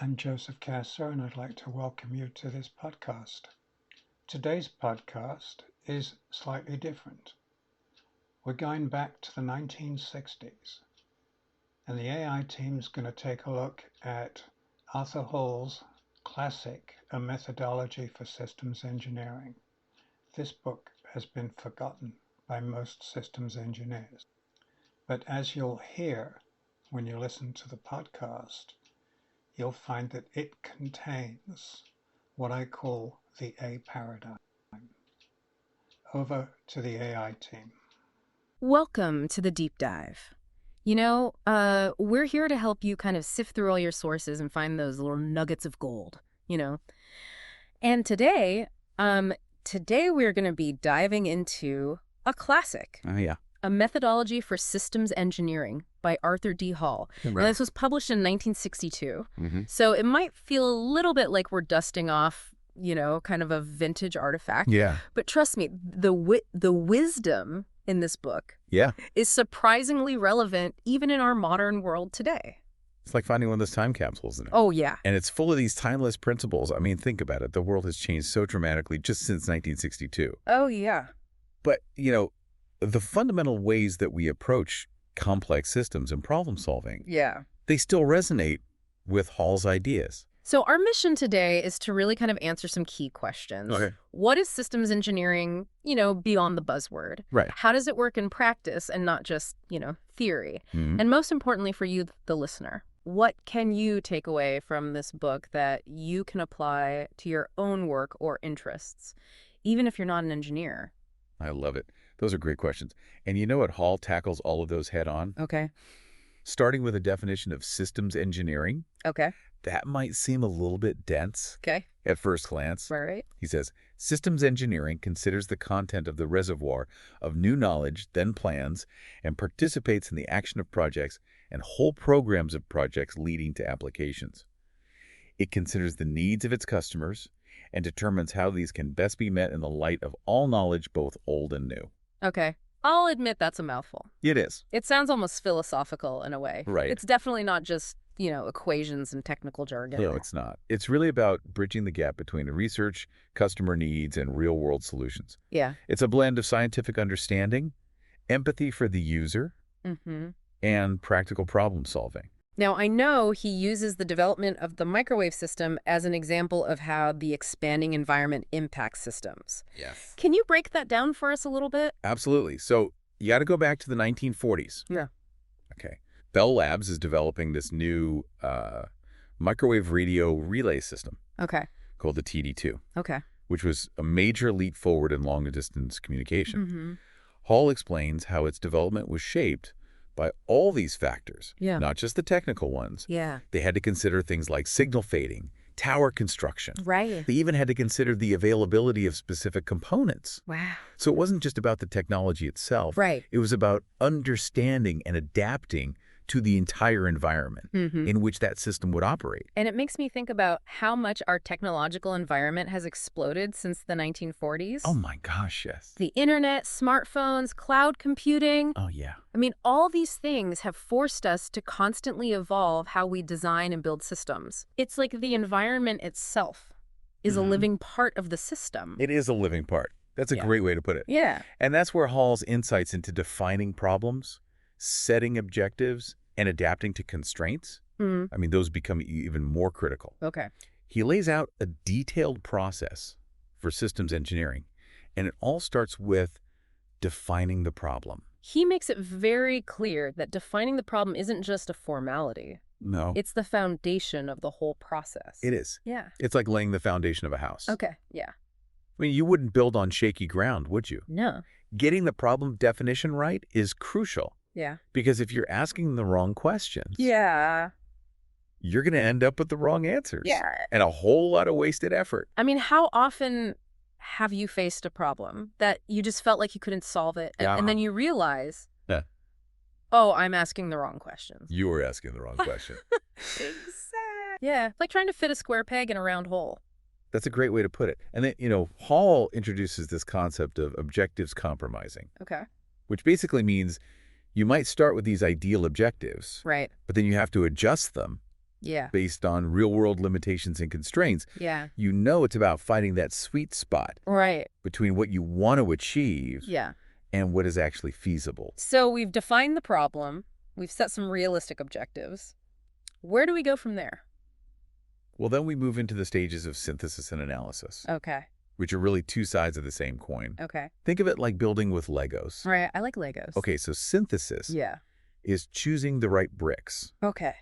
I'm Joseph Kasser, and I'd like to welcome you to this podcast. Today's podcast is slightly different. We're going back to the 1960s, and the AI team's going to take a look at Arthur Hall's classic, A Methodology for Systems Engineering. This book has been forgotten by most systems engineers. But as you'll hear when you listen to the podcast, you'll find that it contains what I call the A paradigm. Over to the AI team. Welcome to the deep dive. We're here to help you kind of sift through all your sources and find those little nuggets of gold, And today we're going to be diving into a classic. Oh, yeah. A Methodology for Systems Engineering by Arthur D. Hall. Right. Now, this was published in 1962, Mm-hmm. so it might feel a little bit like we're dusting off, kind of a vintage artifact. Yeah. But trust me, the wisdom in this book Yeah. is surprisingly relevant even in our modern world today. It's like finding one of those time capsules in it. Oh, yeah. And it's full of these timeless principles. I mean, think about it. The world has changed so dramatically just since 1962. Oh, yeah. But, the fundamental ways that we approach complex systems and problem solving, Yeah. they still resonate with Hall's ideas. So our mission today is to really kind of answer some key questions. Okay. What is systems engineering, beyond the buzzword? Right. How does it work in practice and not just, theory? Mhm. And most importantly for you, the listener, what can you take away from this book that you can apply to your own work or interests, even if you're not an engineer? I love it. Those are great questions. And you know what? Hall tackles all of those head on, Okay. starting with a definition of systems engineering. Okay. That might seem a little bit dense Okay. at first glance. Right. He says, systems engineering considers the content of the reservoir of new knowledge, then plans, and participates in the action of projects and whole programs of projects leading to applications. It considers the needs of its customers and determines how these can best be met in the light of all knowledge, both old and new. Okay. I'll admit that's a mouthful. It is. It sounds almost philosophical in a way. Right. It's definitely not just, equations and technical jargon. No, it's not. It's really about bridging the gap between research, customer needs, and real-world solutions. Yeah. It's a blend of scientific understanding, empathy for the user, Mm-hmm. and practical problem solving. Now, I know he uses the development of the microwave system as an example of how the expanding environment impacts systems. Yes. Can you break that down for us a little bit? Absolutely. So you got to go back to the 1940s. Yeah. Okay. Bell Labs is developing this new microwave radio relay system Okay. called the TD2, Okay. which was a major leap forward in long-distance communication. Mm-hmm. Hall explains how its development was shaped by all these factors, Yeah. not just the technical ones. Yeah. They had to consider things like signal fading, tower construction. Right. They even had to consider the availability of specific components. Wow. So it wasn't just about the technology itself. Right. It was about understanding and adapting to the entire environment Mm-hmm. in which that system would operate. And it makes me think about how much our technological environment has exploded since the 1940s. Oh my gosh, yes. The internet, smartphones, cloud computing. Oh yeah. I mean, all these things have forced us to constantly evolve how we design and build systems. It's like the environment itself is a Mhm. living part of the system. It is a living part. That's a Yeah. great way to put it. Yeah. And that's where Hall's insights into defining problems, setting objectives, and adapting to constraints, Mm. I mean, those become even more critical. Okay. He lays out a detailed process for systems engineering, and it all starts with defining the problem. He makes it very clear that defining the problem isn't just a formality. No, It's the foundation of the whole process. it is. Yeah. It's like laying the foundation of a house. Okay. Yeah. I mean, you wouldn't build on shaky ground, would you? No. Getting the problem definition right is crucial, Yeah. because if you're asking the wrong questions, Yeah. you're going to end up with the wrong answers. Yeah. And a whole lot of wasted effort. I mean, how often have you faced a problem that you just felt like you couldn't solve it, Yeah. and then you realize, Yeah. oh, I'm asking the wrong questions. You were asking the wrong question. Exactly. Yeah, like trying to fit a square peg in a round hole. That's a great way to put it. And then, Hall introduces this concept of objectives compromising, Okay. which basically means you might start with these ideal objectives, Right. but then you have to adjust them Yeah. based on real-world limitations and constraints, Yeah. you know it's about finding that sweet spot Right. between what you want to achieve Yeah. and what is actually feasible. So we've defined the problem. We've set some realistic objectives. Where do we go from there? Well, then we move into the stages of synthesis and analysis, Okay. which are really two sides of the same coin. Okay. Think of it like building with Legos. Right. I like Legos. Okay, so synthesis Yeah. is choosing the right bricks, Okay.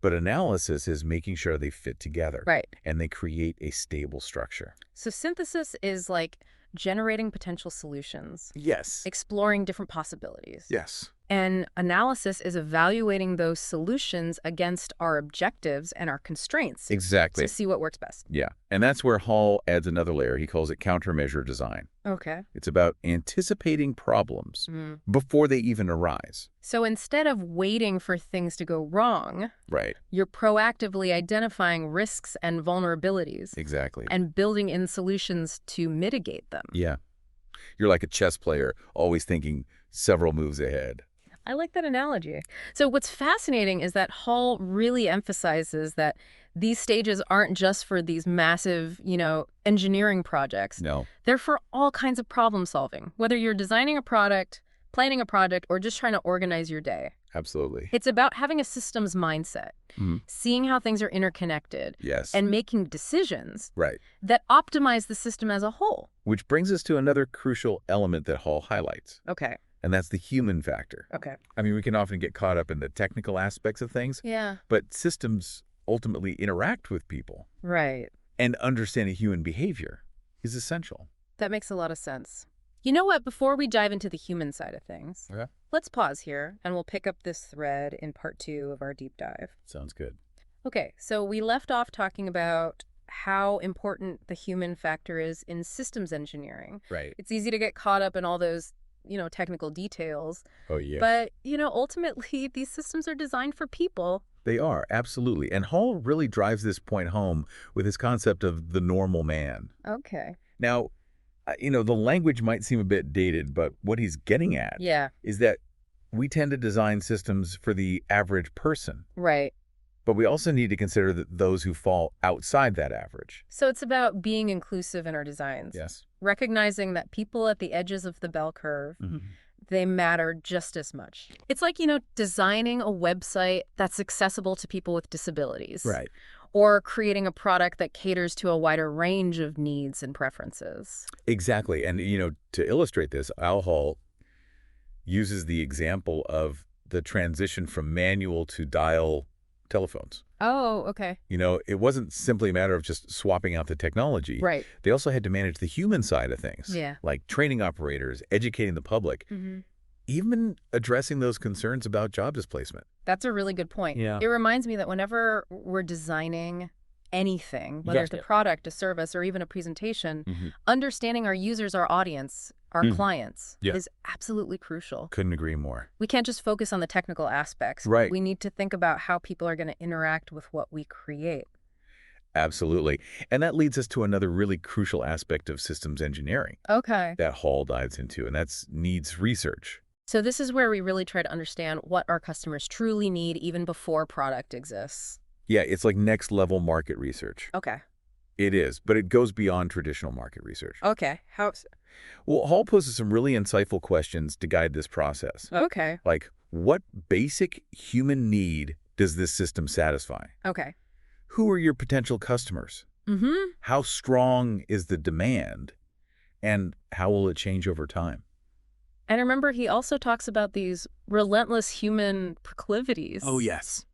but analysis is making sure they fit together Right. and they create a stable structure. So synthesis is like generating potential solutions, Yes. exploring different possibilities. Yes. And analysis is evaluating those solutions against our objectives and our constraints Exactly. to see what works best. Yeah. And that's where Hall adds another layer. He calls it countermeasure design. Okay. It's about anticipating problems before they even arise. So instead of waiting for things to go wrong, Right. you're proactively identifying risks and vulnerabilities Exactly. and building in solutions to mitigate them. Yeah. You're like a chess player, always thinking several moves ahead. I like that analogy. So what's fascinating is that Hall really emphasizes that these stages aren't just for these massive, engineering projects. No. They're for all kinds of problem solving, whether you're designing a product, planning a project, or just trying to organize your day. Absolutely. It's about having a systems mindset, seeing how things are interconnected, Yes. and making decisions Right. that optimize the system as a whole. Which brings us to another crucial element that Hall highlights, Okay. and that's the human factor. Okay. I mean, we can often get caught up in the technical aspects of things, Yeah. but systems ultimately interact with people, Right. and understanding human behavior is essential. That makes a lot of sense. You know what? Before we dive into the human side of things, Okay. let's pause here and we'll pick up this thread in part 2 of our deep dive. Sounds good. Okay, so we left off talking about how important the human factor is in systems engineering. Right. It's easy to get caught up in all those, technical details. Oh, yeah. But, ultimately, these systems are designed for people. They are, absolutely. And Hall really drives this point home with his concept of the normal man. Okay. Now, the language might seem a bit dated, but what he's getting at Yeah, is that we tend to design systems for the average person, right. but we also need to consider those who fall outside that average. So it's about being inclusive in our designs. Yes. Recognizing that people at the edges of the bell curve, they matter just as much. It's like, designing a website that's accessible to people with disabilities. Right. Or creating a product that caters to a wider range of needs and preferences. Exactly. And, to illustrate this, Al Hall uses the example of the transition from manual to dial telephones. Oh, okay. It wasn't simply a matter of just swapping out the technology. Right. They also had to manage the human side of things. Yeah. Like training operators, educating the public, even addressing those concerns about job displacement. That's a really good point. Yeah. It reminds me that whenever we're designing anything, whether it's a product, a service, or even a presentation, understanding our users, our audience, our clients is absolutely crucial. Couldn't agree more. We can't just focus on the technical aspects. Right. We need to think about how people are going to interact with what we create. Absolutely. And that leads us to another really crucial aspect of systems engineering Okay. that Hall dives into, and that's needs research. So this is where we really try to understand what our customers truly need even before product exists. Yeah, it's like next level market research. Okay. It is, but it goes beyond traditional market research. Okay. How? Well, Hall poses some really insightful questions to guide this process. Okay. Like, what basic human need does this system satisfy? Okay. Who are your potential customers? How strong is the demand? And how will it change over time? And remember, he also talks about these relentless human proclivities. Oh, yes.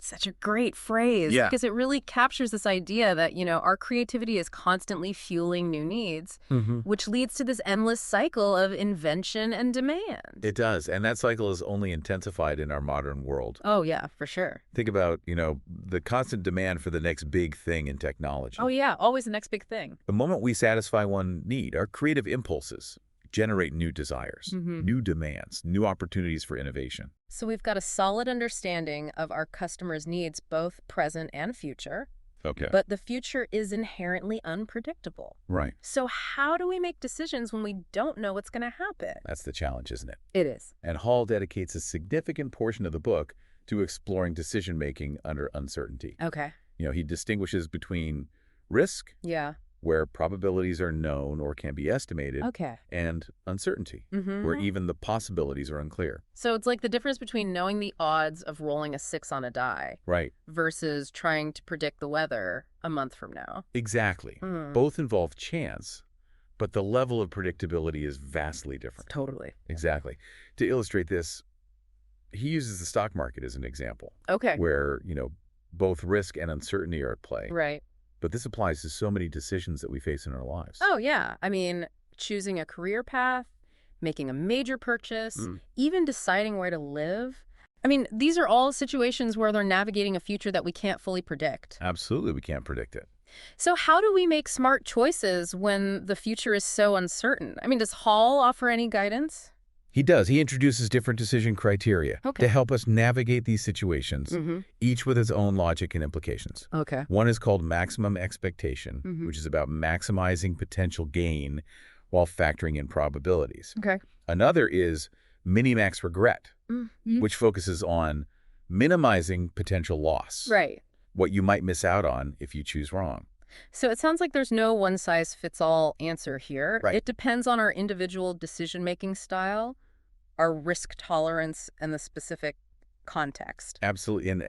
Such a great phrase. Yeah. Because it really captures this idea that, our creativity is constantly fueling new needs, which leads to this endless cycle of invention and demand. It does. And that cycle is only intensified in our modern world. Oh, yeah, for sure. Think about, the constant demand for the next big thing in technology. Oh, yeah, always the next big thing. The moment we satisfy one need, our creative impulses generate new desires, new demands, new opportunities for innovation. So we've got a solid understanding of our customers' needs, both present and future. Okay. But the future is inherently unpredictable. Right. So how do we make decisions when we don't know what's going to happen? That's the challenge, isn't it? It is. And Hall dedicates a significant portion of the book to exploring decision-making under uncertainty. Okay. He distinguishes between risk, Yeah. where probabilities are known or can be estimated, Okay. and uncertainty, Mm-hmm. where even the possibilities are unclear. So it's like the difference between knowing the odds of rolling a 6 on a die Right. versus trying to predict the weather a month from now. Exactly. Mm. Both involve chance, but the level of predictability is vastly different. Totally. Exactly. To illustrate this, he uses the stock market as an example, Okay. where, both risk and uncertainty are at play. Right. But this applies to so many decisions that we face in our lives. Oh, yeah. I mean, choosing a career path, making a major purchase, even deciding where to live. I mean, these are all situations where they're navigating a future that we can't fully predict. Absolutely, we can't predict it. So how do we make smart choices when the future is so uncertain? I mean, does Hall offer any guidance? He does. He introduces different decision criteria Okay. to help us navigate these situations, each with its own logic and implications. Okay. One is called maximum expectation, Mhm. which is about maximizing potential gain while factoring in probabilities. Okay. Another is minimax regret, Mm-hmm. which focuses on minimizing potential loss, Right. what you might miss out on if you choose wrong. So it sounds like there's no one-size-fits-all answer here. Right. It depends on our individual decision-making style, our risk tolerance, and the specific context. Absolutely. And,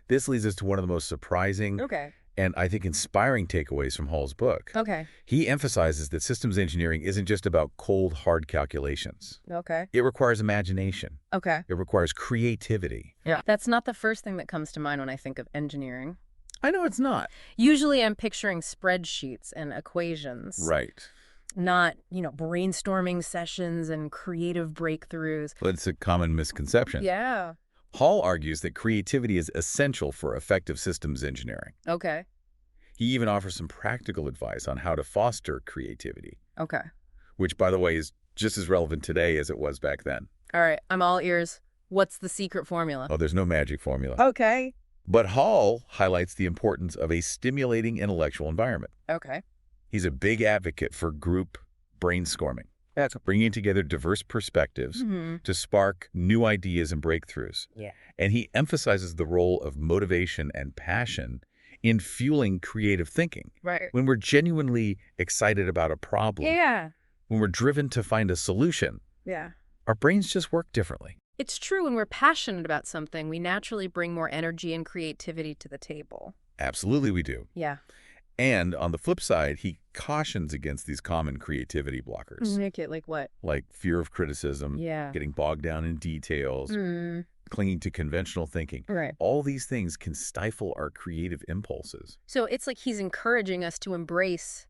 this leads us to one of the most surprising Okay. and I think inspiring takeaways from Hall's book. Okay. He emphasizes that systems engineering isn't just about cold, hard calculations. Okay. It requires imagination. Okay. It requires creativity. Yeah. That's not the first thing that comes to mind when I think of engineering. I know it's not. Usually I'm picturing spreadsheets and equations. Right. Not, brainstorming sessions and creative breakthroughs. Well, it's a common misconception. Yeah. Hall argues that creativity is essential for effective systems engineering. Okay. He even offers some practical advice on how to foster creativity, Okay. which, by the way, is just as relevant today as it was back then. All right. I'm all ears. What's the secret formula? Oh, there's no magic formula. Okay. But Hall highlights the importance of a stimulating intellectual environment. Okay. He's a big advocate for group brainstorming, bringing together diverse perspectives Mm-hmm. to spark new ideas and breakthroughs. Yeah. And he emphasizes the role of motivation and passion in fueling creative thinking. Right. When we're genuinely excited about a problem, Yeah. when we're driven to find a solution, Yeah. our brains just work differently. It's true when we're passionate about something, we naturally bring more energy and creativity to the table. Absolutely we do. Yeah. And on the flip side, he cautions against these common creativity blockers, Make it like what? like fear of criticism, Yeah. getting bogged down in details, clinging to conventional thinking. Right. All these things can stifle our creative impulses. So it's like he's encouraging us to embrace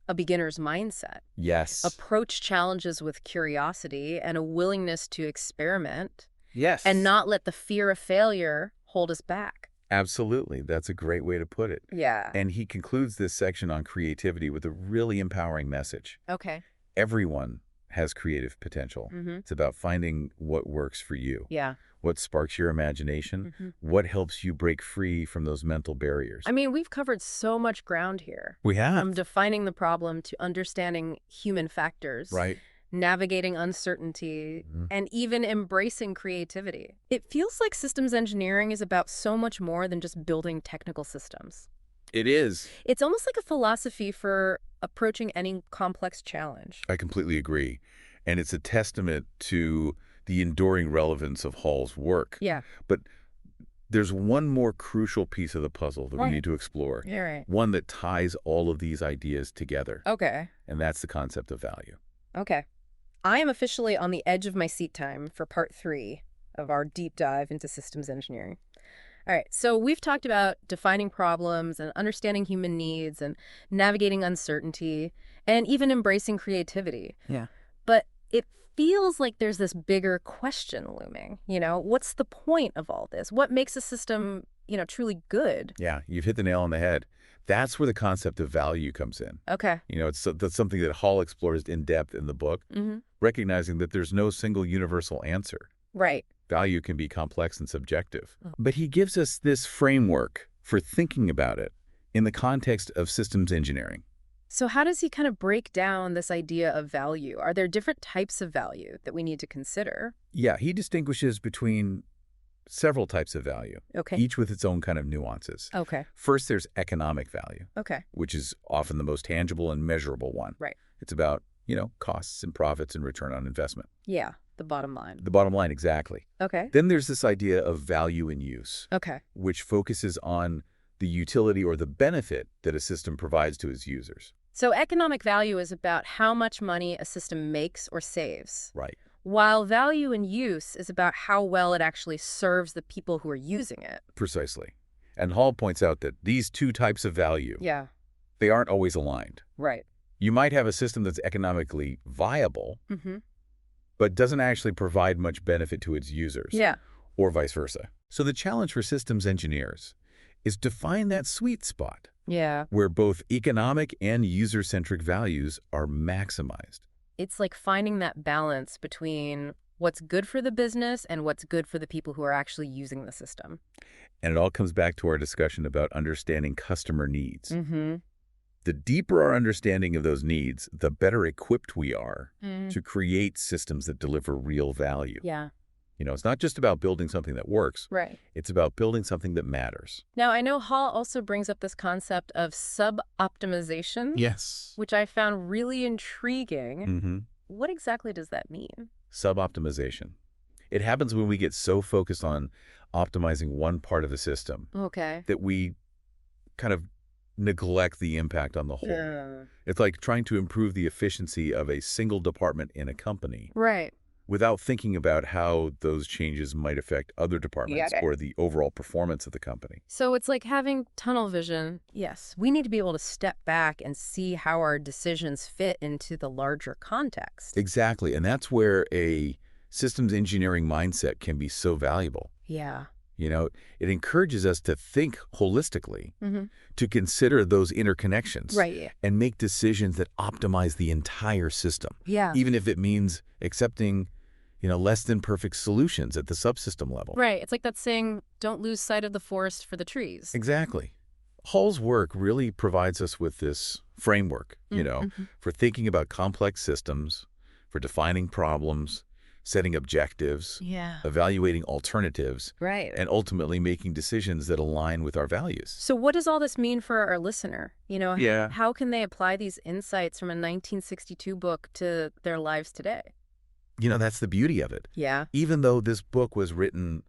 a beginner's mindset, Yes. approach challenges with curiosity and a willingness to experiment, Yes. and not let the fear of failure hold us back. Absolutely. That's a great way to put it. Yeah. And he concludes this section on creativity with a really empowering message. Okay. Everyone has creative potential. Mm-hmm. It's about finding what works for you, Yeah. what sparks your imagination, what helps you break free from those mental barriers. I mean, we've covered so much ground here. We have. From defining the problem to understanding human factors. Right. Navigating uncertainty, and even embracing creativity. It feels like systems engineering is about so much more than just building technical systems. It is. It's almost like a philosophy for approaching any complex challenge. I completely agree. And it's a testament to the enduring relevance of Hall's work. Yeah. But there's one more crucial piece of the puzzle that we Right. need to explore. Yeah, right. One that ties all of these ideas together. Okay. And that's the concept of value. Okay. I am officially on the edge of my seat time for part 3 of our deep dive into systems engineering. All right, so we've talked about defining problems and understanding human needs and navigating uncertainty and even embracing creativity. Yeah. But it feels like there's this bigger question looming. What's the point of all this? What makes a system, truly good? Yeah, you've hit the nail on the head. That's where the concept of value comes in. Okay. That's something that Hall explores in depth in the book, Mm-hmm. recognizing that there's no single universal answer. Right. Value can be complex and subjective. But he gives us this framework for thinking about it in the context of systems engineering. So how does he kind of break down this idea of value? Are there different types of value that we need to consider? Yeah, he distinguishes between several types of value, Okay. each with its own kind of nuances. Okay. First, there's economic value, Okay. which is often the most tangible and measurable one. Right. It's about, costs and profits and return on investment. Yeah. The bottom line. The bottom line, exactly. Okay. Then there's this idea of value in use, Okay. which focuses on the utility or the benefit that a system provides to its users. So economic value is about how much money a system makes or saves, Right. while value in use is about how well it actually serves the people who are using it. Precisely. And Hall points out that these two types of value, Yeah. they aren't always aligned. Right. You might have a system that's economically viable, Mm-hmm. but doesn't actually provide much benefit to its users. Yeah. Or vice versa. So the challenge for systems engineers is to find that sweet spot Yeah. where both economic and user-centric values are maximized. It's like finding that balance between what's good for the business and what's good for the people who are actually using the system. And it all comes back to our discussion about understanding customer needs. Mm-hmm. The deeper our understanding of those needs, the better equipped we are Mm. to create systems that deliver real value. Yeah. It's not just about building something that works. Right. It's about building something that matters. Now, I know Hall also brings up this concept of sub-optimization, Yes. which I found really intriguing. Mm-hmm. What exactly does that mean? Sub-optimization. It happens when we get so focused on optimizing one part of a system Okay. that we kind of neglect the impact on the whole. Yeah. It's like trying to improve the efficiency of a single department in a company Right. without thinking about how those changes might affect other departments Yeah. or the overall performance of the company. So it's like having tunnel vision. Yes. We need to be able to step back and see how our decisions fit into the larger context. Exactly, and that's where a systems engineering mindset can be so valuable. Yeah. It encourages us to think holistically, Mm-hmm. to consider those interconnections, Right. Yeah. and make decisions that optimize the entire system, Yeah. even if it means accepting, less than perfect solutions at the subsystem level. Right. It's like that saying, don't lose sight of the forest for the trees. Exactly. Hall's work really provides us with this framework, Mhm. for thinking about complex systems, for defining problems, setting objectives, Yeah. evaluating alternatives, Right. and ultimately making decisions that align with our values. So what does all this mean for our listener? Yeah. How can they apply these insights from a 1962 book to their lives today? That's the beauty of it. Yeah. Even though this book was written,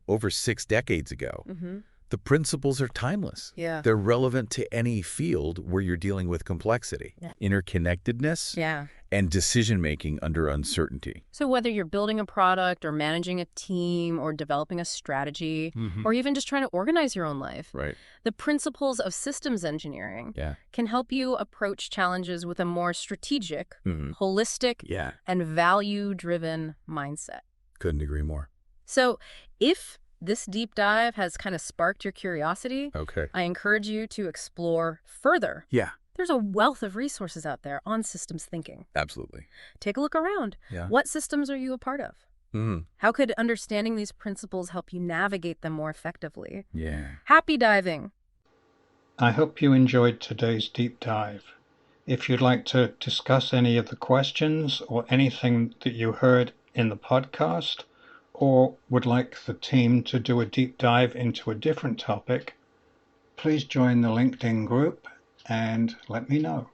over 6 decades ago, Mm-hmm. the principles are timeless. Yeah. They're relevant to any field where you're dealing with complexity, Yeah. interconnectedness, Yeah. and decision-making under uncertainty. So whether you're building a product or managing a team or developing a strategy or even just trying to organize your own life, Right. the principles of systems engineering Yeah. can help you approach challenges with a more strategic, Mhm. holistic, Yeah. and value-driven mindset. Couldn't agree more. So if this deep dive has kind of sparked your curiosity, Okay. I encourage you to explore further. Yeah. There's a wealth of resources out there on systems thinking. Absolutely. Take a look around. Yeah. What systems are you a part of? How could understanding these principles help you navigate them more effectively? Yeah. Happy diving! I hope you enjoyed today's deep dive. If you'd like to discuss any of the questions or anything that you heard in the podcast, or would like the team to do a deep dive into a different topic, please join the LinkedIn group and let me know.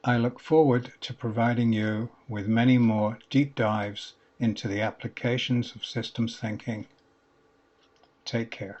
I look forward to providing you with many more deep dives into the applications of systems thinking. Take care.